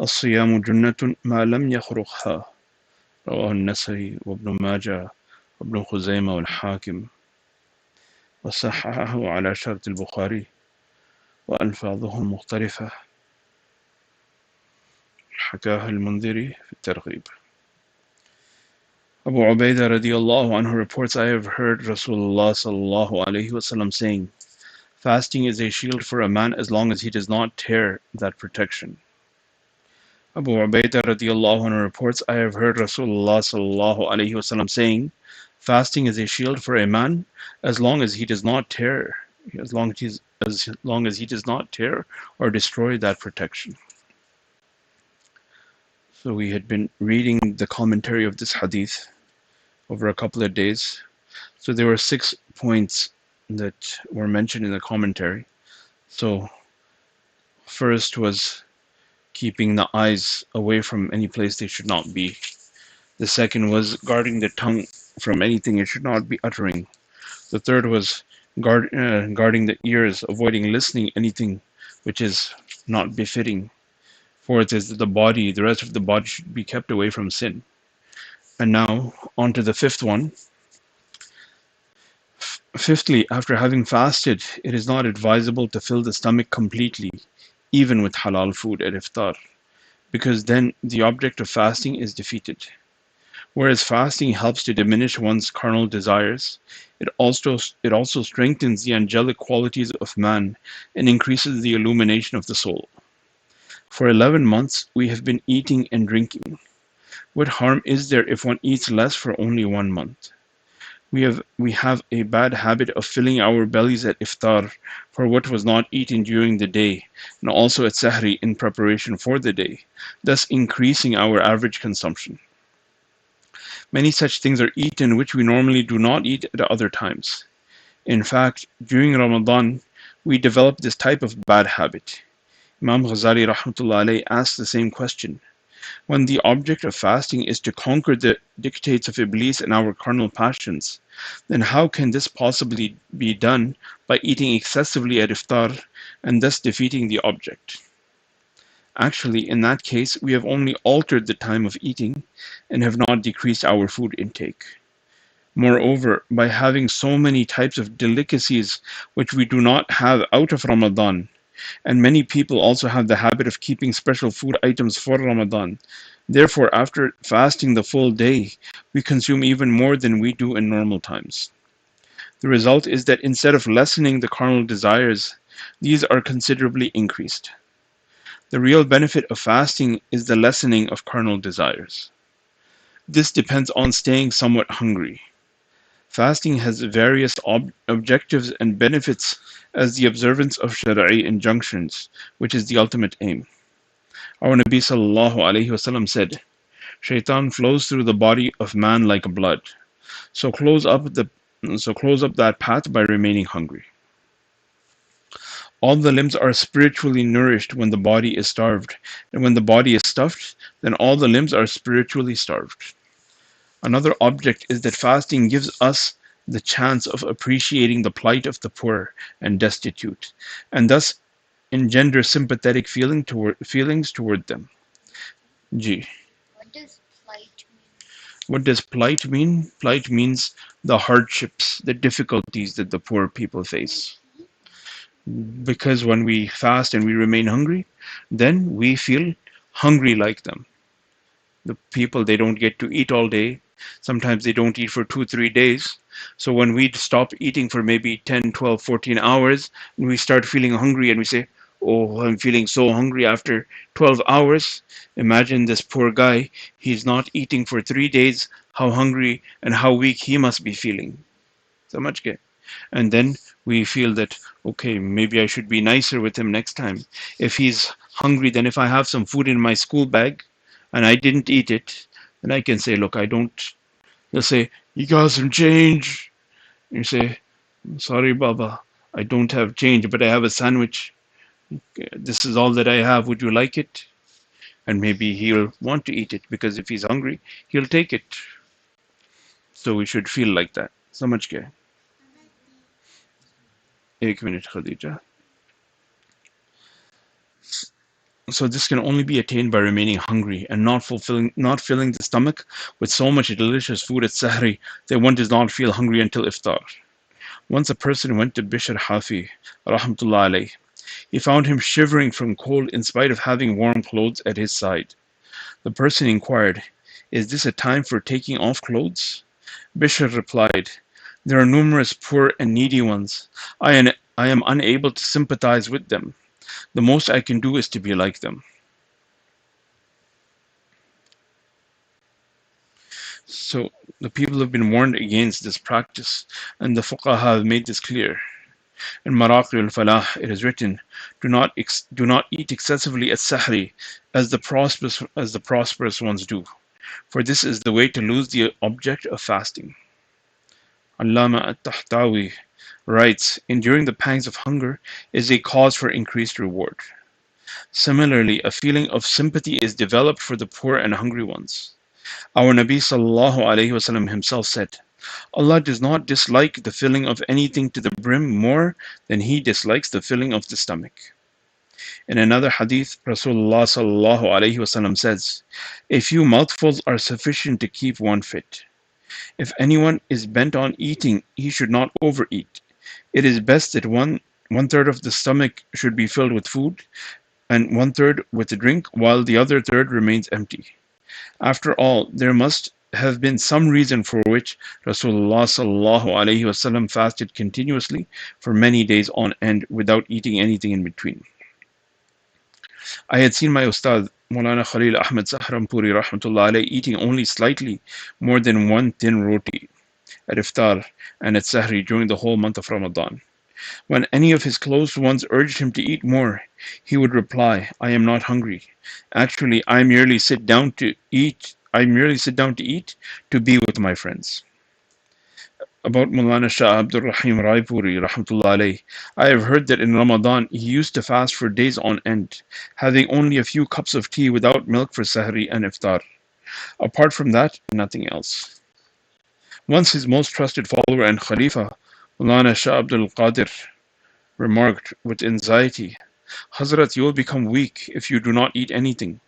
الصيام جنة ما لم يخرقها رواه النسائي وابن ماجه وابن خزيمة والحاكم وصححه على شرط البخاري وألفاظه مختلفة حكاها المنذري في الترغيب. Abu Ubaidah radiallahu anhu reports, I have heard Rasulullah sallallahu alayhi wasallam saying, fasting is a shield for a man as long as he does not tear that protection. Abu Ubaidah radiallahu anhu reports, I have heard Rasulullah sallallahu alayhi wasallam saying, fasting is a shield for a man as long as he does not tear, as long as he does not tear or destroy that protection. So we had been reading the commentary of this hadith over a couple of days. So there were 6 points that were mentioned in the commentary. So first was keeping the eyes away from any place they should not be. The second was guarding the tongue from anything it should not be uttering. The third was guarding the ears, avoiding listening anything which is not befitting. Fourth is that the rest of the body should be kept away from sin. And now on to the fifth one. Fifthly, after having fasted, it is not advisable to fill the stomach completely, even with halal food at iftar, because then the object of fasting is defeated. Whereas fasting helps to diminish one's carnal desires, it also strengthens the angelic qualities of man and increases the illumination of the soul. For 11 months we have been eating and drinking. What harm is there if one eats less for only 1 month? We have a bad habit of filling our bellies at iftar for what was not eaten during the day, and also at sahri in preparation for the day, thus increasing our average consumption. Many such things are eaten which we normally do not eat at other times. In fact, during Ramadan, we develop this type of bad habit. Imam Ghazali rahmatullah alayhi asked the same question. When the object of fasting is to conquer the dictates of Iblis and our carnal passions, then how can this possibly be done by eating excessively at iftar and thus defeating the object? Actually, in that case, we have only altered the time of eating and have not decreased our food intake. Moreover, by having so many types of delicacies which we do not have out of Ramadan, and many people also have the habit of keeping special food items for Ramadan. Therefore, after fasting the full day, we consume even more than we do in normal times. The result is that instead of lessening the carnal desires, these are considerably increased. The real benefit of fasting is the lessening of carnal desires. This depends on staying somewhat hungry. Fasting has various objectives and benefits as the observance of Shari'i injunctions, which is the ultimate aim. Our Nabi sallallahu alayhi wasallam said, Shaitan flows through the body of man like blood. So close up that path by remaining hungry. All the limbs are spiritually nourished when the body is starved, and when the body is stuffed, then all the limbs are spiritually starved. Another object is that fasting gives us the chance of appreciating the plight of the poor and destitute, and thus engender sympathetic feelings toward them. G. What does plight mean? What does plight mean? Plight means the hardships, the difficulties that the poor people face. Because when we fast and we remain hungry, then we feel hungry like them. The people, they don't get to eat all day. Sometimes they don't eat for 2 3 days. So when we stop eating for maybe 10 12 14 hours and we start feeling hungry and we say, oh, I'm feeling so hungry after 12 hours. Imagine this poor guy, he's not eating for 3 days, how hungry and how weak he must be feeling. So much good. And then we feel that, okay, maybe I should be nicer with him next time. If he's hungry, then if I have some food in my school bag and I didn't eat it, then I can say, look, I don't. He'll say, you got some change? You say, sorry, Baba, I don't have change, but I have a sandwich. This is all that I have. Would you like it? And maybe he'll want to eat it because if he's hungry, he'll take it. So we should feel like that. समझ गए? एक minute Khadija. So this can only be attained by remaining hungry and not filling the stomach with so much delicious food at Sahri that one does not feel hungry until iftar. Once a person went to Bishr Hafi, rahmatullah alayh. He found him shivering from cold in spite of having warm clothes at his side. The person inquired, "Is this a time for taking off clothes?" Bishr replied, "There are numerous poor and needy ones. I am unable to sympathize with them. The most I can do is to be like them." So the people have been warned against this practice, and the fuqaha have made this clear. In Maraqi al-Falah it is written, do not eat excessively at Sahri as the prosperous ones do, for this is the way to lose the object of fasting. Allama at-Tahtawi writes, enduring the pangs of hunger is a cause for increased reward. Similarly, a feeling of sympathy is developed for the poor and hungry ones. Our Nabi sallallahu alaihi wasallam himself said, Allah does not dislike the filling of anything to the brim more than He dislikes the filling of the stomach. In another hadith, Rasulullah sallallahu alaihi wasallam says, "A few mouthfuls are sufficient to keep one fit. If anyone is bent on eating, he should not overeat. It is best that one third of the stomach should be filled with food and one third with drink, while the other third remains empty. After all, there must have been some reason for which Rasulullah sallallahu alaihi wasallam fasted continuously for many days on end without eating anything in between." I had seen my Ustad Maulana Khalil Ahmed Sahrampuri rahmatullah alayhi eating only slightly more than one thin roti at iftar and at sahri during the whole month of Ramadan. When any of his close ones urged him to eat more, he would reply, "I am not hungry. Actually, I merely sit down to eat to be with my friends." About Maulana Shah Abdul Rahim Raipuri rahmatullah alayh, I have heard that in Ramadan he used to fast for days on end, having only a few cups of tea without milk for sahri and iftar. Apart from that, nothing else. Once his most trusted follower and Khalifa, Maulana Shah Abdul Qadir, remarked with anxiety, "Hazrat, you will become weak if you do not eat anything."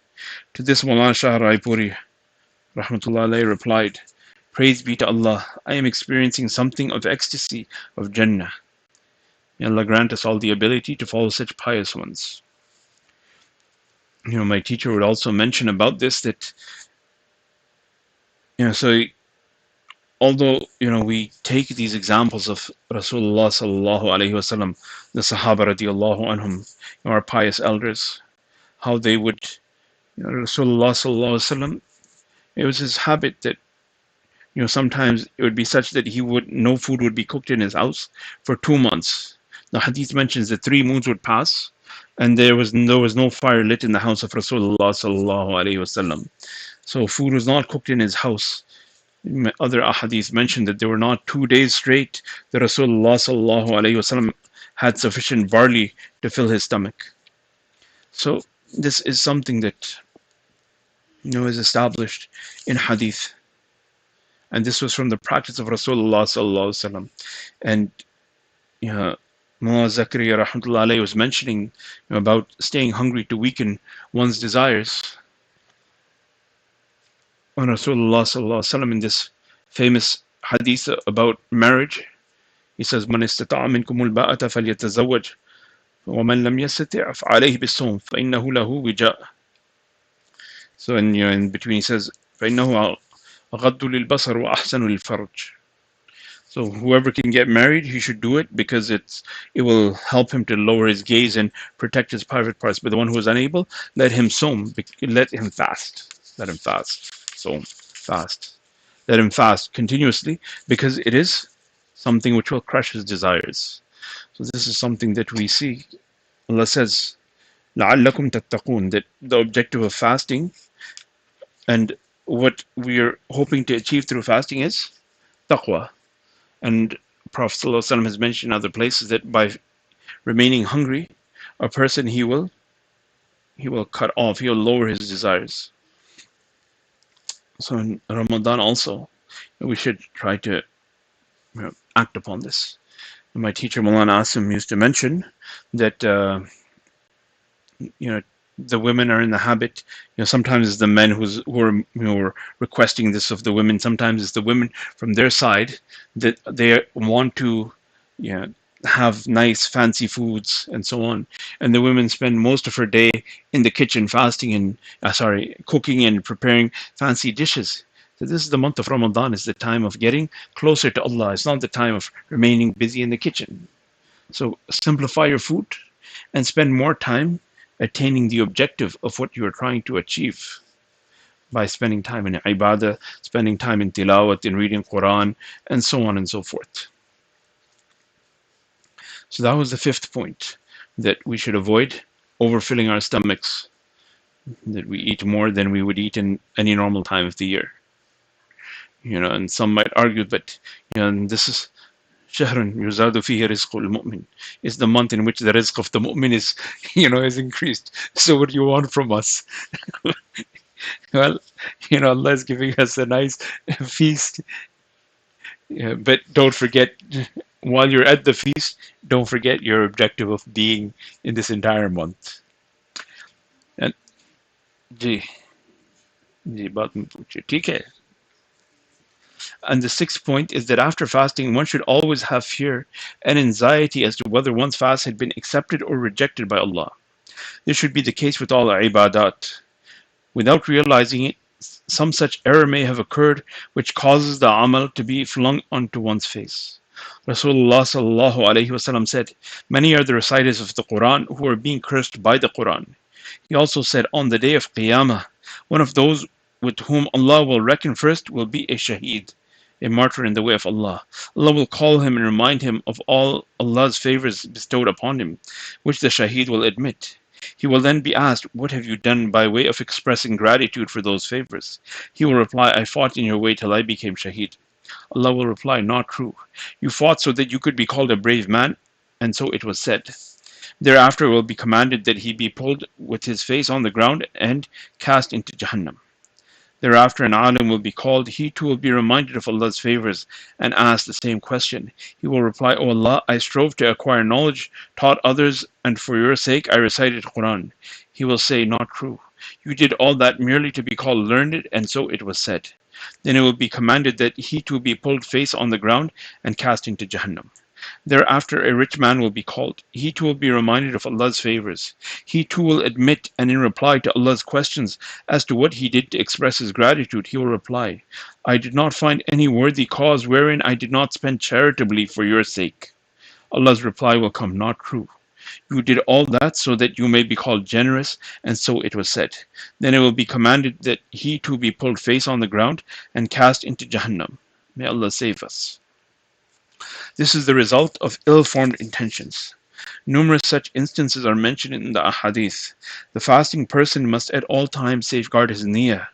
To this Maulana Shah Raipuri rahmatullah alayh replied, "Praise be to Allah, I am experiencing something of ecstasy of Jannah. May Allah grant us all the ability to follow such pious ones." My teacher would also mention about this that, so although, we take these examples of Rasulullah sallallahu alaihi wasallam, the Sahaba radiallahu anhum, our pious elders, how they would, Rasulullah sallallahu alaihi wasallam, it was his habit that, sometimes it would be such that no food would be cooked in his house for 2 months. The hadith mentions that 3 moons would pass, and there was no fire lit in the house of Rasulullah sallallahu alaihi wasallam. So food was not cooked in his house. Other ahadith mentioned that there were not 2 days straight that Rasulullah sallallahu alaihi wasallam had sufficient barley to fill his stomach. So this is something that is established in hadith, and this was from the practice of Rasulullah sallallahu alaihi wasallam. And Mullah Zakaria rahmatullah alayhi was mentioning about staying hungry to weaken one's desires. When Rasulullah sallallahu alaihi wasallam in this famous hadith about marriage, he says, "Man istata'a minkum al-ba'ata falyatazawwaj, wa man lam yastati' fa'alayhi bis-sawm, fa innahu lahu wija'." So in between he says, فَإِنَّهُ أَغَضُّ لِلْبَصَرِ وَأَحْسَنُ لِلْفَرْجِ. So whoever can get married, he should do it because it will help him to lower his gaze and protect his private parts. But the one who is unable, let him fast. Let him fast. Fast. Let him fast continuously because it is something which will crush his desires. So this is something that we see. Allah says, لَعَلَّكُمْ تَتَّقُونَ, that the objective of fasting and what we are hoping to achieve through fasting is taqwa. And Prophet ﷺ has mentioned in other places that by remaining hungry, a person he will cut off, he will lower his desires. So in Ramadan also, we should try to act upon this. My teacher Maulana Asim used to mention that the women are in the habit. Sometimes it's the men who are requesting this of the women. Sometimes it's the women from their side that they want to, you know, have nice fancy foods and so on. And the women spend most of her day in the kitchen fasting and cooking and preparing fancy dishes. So this is the month of Ramadan. Is the time of getting closer to Allah. It's not the time of remaining busy in the kitchen. So simplify your food and spend more time attaining the objective of what you are trying to achieve by spending time in ibadah, spending time in tilawat, in reading Quran, and so on and so forth. So that was the fifth point, that we should avoid overfilling our stomachs, that we eat more than we would eat in any normal time of the year. And some might argue, but this is Shahrun yuzadu fihi rizqul mu'min. Is the month in which the rizq of the mu'min is increased. So what do you want from us? Well, Allah is giving us a nice feast. Yeah, but don't forget, while you're at the feast, don't forget your objective of being in this entire month. And जी जी बात में पूछिए ठीक है. And the sixth point is that after fasting, one should always have fear and anxiety as to whether one's fast had been accepted or rejected by Allah. This should be the case with all our ibadat. Without realizing it, some such error may have occurred which causes the amal to be flung onto one's face. Rasulullah sallallahu alaihi wasallam said, "Many are the reciters of the Quran who are being cursed by the Quran." He also said, "On the day of Qiyamah, one of those with whom Allah will reckon first will be a shaheed, a martyr in the way of Allah. Allah will call him and remind him of all Allah's favors bestowed upon him, which the shaheed will admit. He will then be asked, 'What have you done by way of expressing gratitude for those favors?' He will reply, 'I fought in your way till I became shaheed.' Allah will reply, 'Not true. You fought so that you could be called a brave man, and so it was said.' Thereafter it will be commanded that he be pulled with his face on the ground and cast into Jahannam. Thereafter an alim will be called. He too will be reminded of Allah's favors and asked the same question. He will reply, 'O Allah, I strove to acquire knowledge, taught others, and for your sake I recited Quran.' He will say, 'Not true. You did all that merely to be called learned, and so it was said.' Then it will be commanded that he too be pulled face on the ground and cast into Jahannam. Thereafter a rich man will be called. He too will be reminded of Allah's favors. He too will admit, and in reply to Allah's questions as to what he did to express his gratitude, he will reply, 'I did not find any worthy cause wherein I did not spend charitably for your sake.' Allah's reply will come, 'Not true. You did all that so that you may be called generous, and so it was said.' Then it will be commanded that he too be pulled face on the ground and cast into Jahannam. May Allah save us. This is the result of ill-formed intentions. Numerous such instances are mentioned in the ahadith. The fasting person must at all times safeguard his niyyah,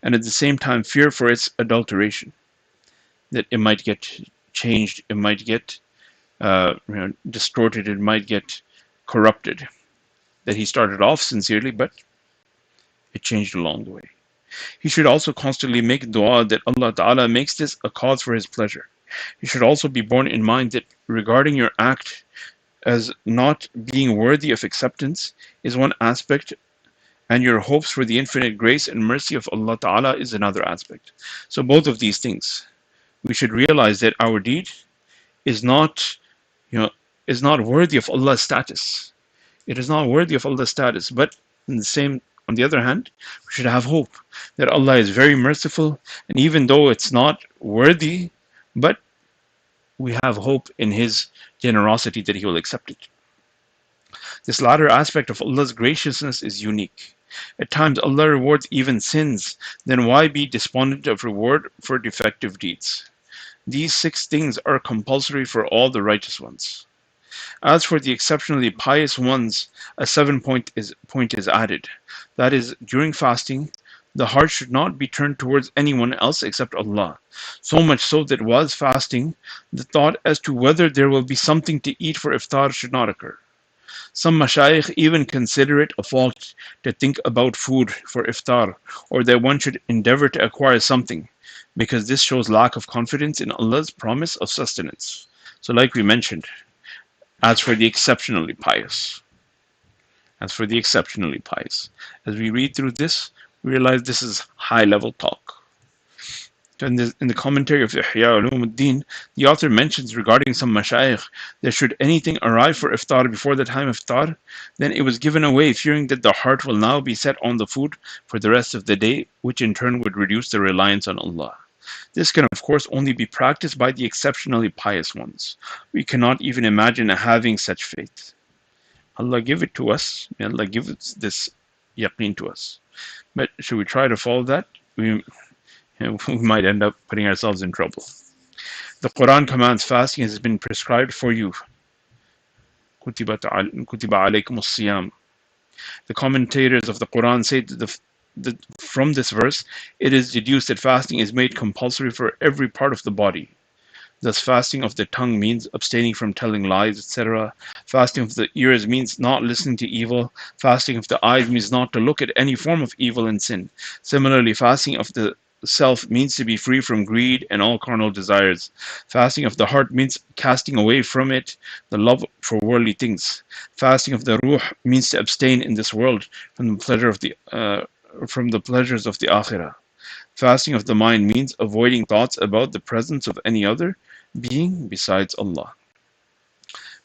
and at the same time fear for its adulteration, that it might get changed, it might get distorted, it might get corrupted. That he started off sincerely, but it changed along the way. He should also constantly make dua that Allah Ta'ala makes this a cause for his pleasure. You should also be borne in mind that regarding your act as not being worthy of acceptance is one aspect, and your hopes for the infinite grace and mercy of Allah Ta'ala is another aspect. So both of these things, we should realize that our deed is not, is not worthy of Allah's status. It is not worthy of Allah's status, but on the other hand, we should have hope that Allah is very merciful, and even though it's not worthy, but we have hope in His generosity that He will accept it. This latter aspect of Allah's graciousness is unique. At times Allah rewards even sins, then why be despondent of reward for defective deeds? These 6 things are compulsory for all the righteous ones. As for the exceptionally pious ones, a 7th point is added. That is, during fasting, the heart should not be turned towards anyone else except Allah. So much so that whilst fasting, the thought as to whether there will be something to eat for iftar should not occur. Some mashayikh even consider it a fault to think about food for iftar, or that one should endeavor to acquire something, because this shows lack of confidence in Allah's promise of sustenance. So like we mentioned, as for the exceptionally pious. As for the exceptionally pious, as we read through this, we realize this is high level talk. In the commentary of Ihya Ulumuddin, the author mentions regarding some mashayikh that should anything arrive for iftar before the time of iftar, then it was given away, fearing that the heart will now be set on the food for the rest of the day, which in turn would reduce the reliance on Allah. This can, of course, only be practiced by the exceptionally pious ones. We cannot even imagine having such faith. Allah give it to us. May Allah give this yaqeen to us. But should we try to follow that? We might end up putting ourselves in trouble. The Quran commands fasting has been prescribed for you. كُتِبَ عَلَيْكُمُ الصِّيَامُ. The commentators of the Quran say that from this verse, it is deduced that fasting is made compulsory for every part of the body. Thus, fasting of the tongue means abstaining from telling lies, etc. Fasting of the ears means not listening to evil. Fasting of the eyes means not to look at any form of evil and sin. Similarly, fasting of the self means to be free from greed and all carnal desires. Fasting of the heart means casting away from it the love for worldly things. Fasting of the ruh means to abstain in this world from the pleasures of the akhirah. Fasting of the mind means avoiding thoughts about the presence of any other being besides Allah.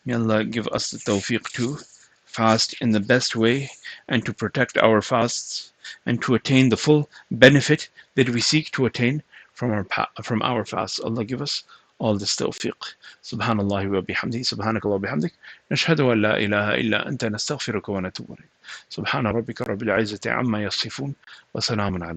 May Allah give us the tawfiq to fast in the best way and to protect our fasts and to attain the full benefit that we seek to attain from our fasts. Allah give us all this tawfiq. Subhanallah wa bihamdihi, subhanakallah wa bihamdik. Nashhadu an la ilaha illa anta nastaghfiruka wa natubu ilayk. Subhana rabbika rabbil izzati amma yasifun wa salamun ala